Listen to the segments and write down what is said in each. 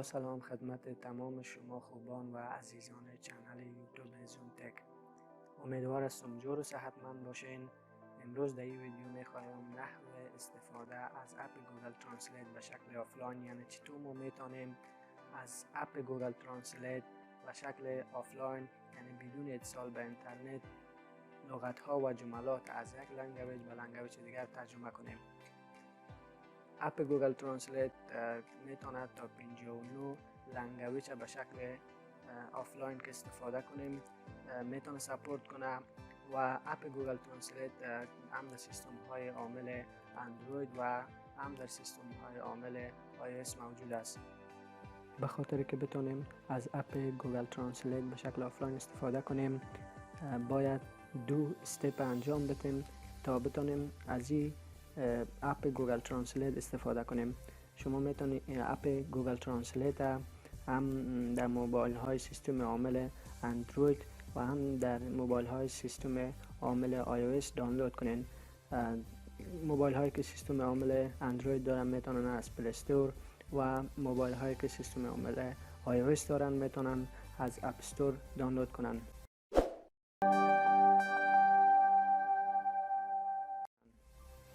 با سلام خدمت تمام شما خوبان و عزیزان چنل یوتیوب زون تک. امیدوار هستم جور و صحتمند باشین. امروز در این ویدیو میخوایم نحو استفاده از اپ گوگل ترنسلیت به شکل آفلاین، یعنی چطور ما میتونیم از اپ گوگل ترنسلیت به شکل آفلاین، یعنی بدون اتصال به انترنت، لغت ها و جملات از یک لنگویج به لنگویج دیگر ترجمه کنیم. اپ گوگل ترنسلیت میتونه تا 59 لنگویج به شکل آفلاین که استفاده کنیم میتونه سپورت کنه و اپ گوگل ترنسلیت هم در سیستم های عامل اندروید و هم در سیستم های عامل iOS موجود است. به خاطر که بتونیم از اپ گوگل ترنسلیت به شکل آفلاین استفاده کنیم باید دو استپ انجام بدیم تا بتونیم از این اپ گوگل ترنسلیت استفاده کنیم. شما میتونید اپ گوگل ترنسلیت هم در موبایل های سیستم عامل اندروید و هم در موبایل های سیستم عامل iOS دانلود کنین. موبایل هایی که سیستم عامل اندروید دارن میتونن از پلی استور و موبایل هایی که سیستم عامل iOS دارن میتونن از اپ استور دانلود کنن.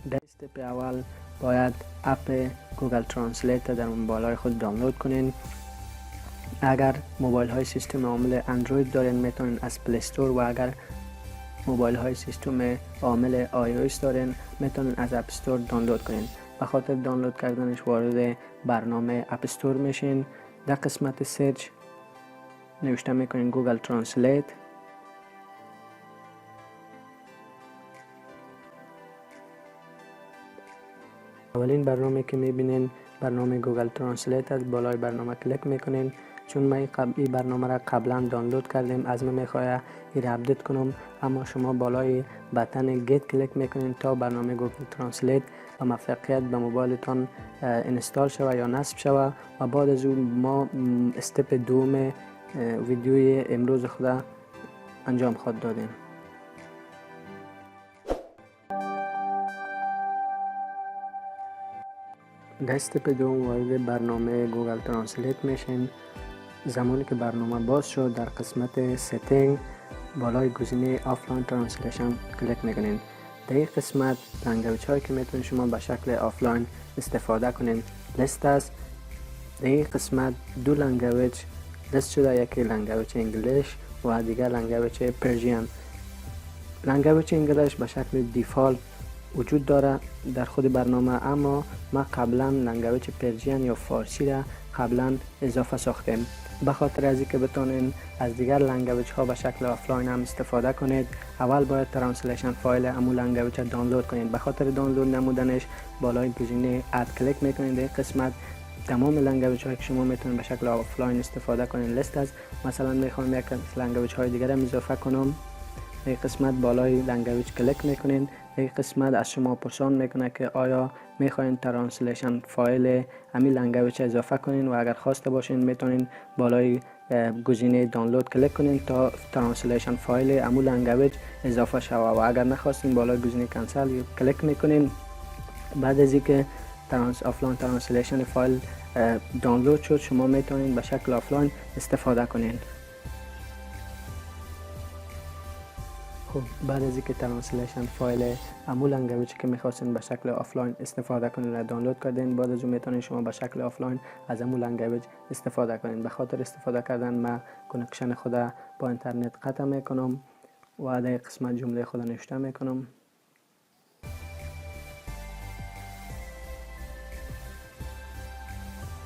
در استپ اول باید اپ گوگل ترنسلیت در موبایل های خود دانلود کنین. اگر موبایل های سیستم عامل اندروید دارین میتونین از پلی استور و اگر موبایل های سیستم عامل iOS دارین میتونین از اپ استور دانلود کنین. به خاطر دانلود کردنش وارد برنامه اپ استور میشین. در قسمت سرچ نوشته میکنین گوگل ترنسلیت. اولین برنامه که میبینین برنامه گوگل ترنسلیت است. بالای برنامه کلیک میکنین. چون من این برنامه را قبلا دانلود کردم از من میخواد این را اپدیت کنم، اما شما بالای بتن گیت کلیک میکنین تا برنامه گوگل ترنسلیت با موفقیت به موبایلتان اینستال شود یا نصب شود و بعد از اون ما استپ دوم ویدیوی امروز خود انجام خواهد دادیم. در استپ دوم وارد برنامه گوگل ترنسلیت میشین. زمانی که برنامه باز شد در قسمت ستینگ بالای گزینه آفلاین ترنسلیشن کلیک میکنین. در این قسمت لنگویج هایی که میتونید شما به شکل آفلاین استفاده کنین لیست است. در این قسمت دو لنگویج لیست شده، یکی لنگویج انگلیش و دیگر لنگویج پرژین. لنگویج انگلیش به شکل دیفالت وجود داره در خود برنامه، اما ما قبلا لنگویج پرژین یا فارسی را قبلا اضافه ساختیم. به خاطر از اینکه بتونین از دیگر لنگویج ها به شکل آفلاین هم استفاده کنید اول باید ترنسلیشن فایل امو لنگویج دانلود کنید. به خاطر دانلود نمودنش بالای گزینه اد کلیک میکنید. در این قسمت تمام لنگویج هایی که شما میتونید به شکل آفلاین استفاده کنید لیست است. مثلا میخوام یک لنگویج های دیگر هم اضافه کنم. در قسمت بالای لنگویج کلیک میکنین. در قسمت از شما پرسان میکنه که آیا میخواین ترنسلیشن فایل همین لنگویج اضافه کنین و اگر خواسته باشین میتونین بالای گزینه دانلود کلیک کنین تا ترنسلیشن فایل همون لنگویج اضافه شود و اگر نخواستین بالای گزینه کنسل کلیک میکنین. بعد از اینکه آفلاین ترنسلیشن فایل دانلود شد شما میتونین به شکل آفلاین استفاده کنین. خب بعد از اینکه ترنسلیشن فایل همو لنگویجی که میخواستین به شکل آفلاین استفاده کنین و دانلود کردین، بعد از اون میتونین شما به شکل آفلاین از همو لنگویج استفاده کنین. به خاطر استفاده کردن من کانکشن خود با اینترنت قطع میکنم و در قسمت جمله خود نوشته میکنم.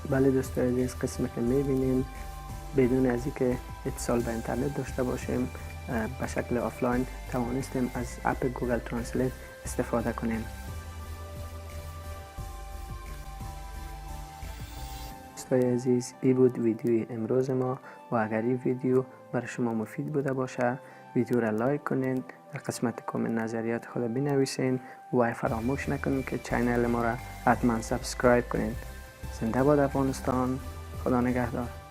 بله دوستان عزیز، قسمی که میبینیم بدون از اینکه اتصال به اینترنت داشته باشیم به شکل آفلاین توانستیم از اپ گوگل ترنسلیت استفاده کنیم. دوستان عزیز، این بود ویدیوی امروز ما و اگر این ویدیو برای شما مفید بوده باشه ویدیو را لایک کنین، در قسمت کامنت نظریات خود بنویسین و فراموش نکنین که چینل ما را حتما سابسکرایب کنین. زنده باد افغانستان. خدا نگهدار.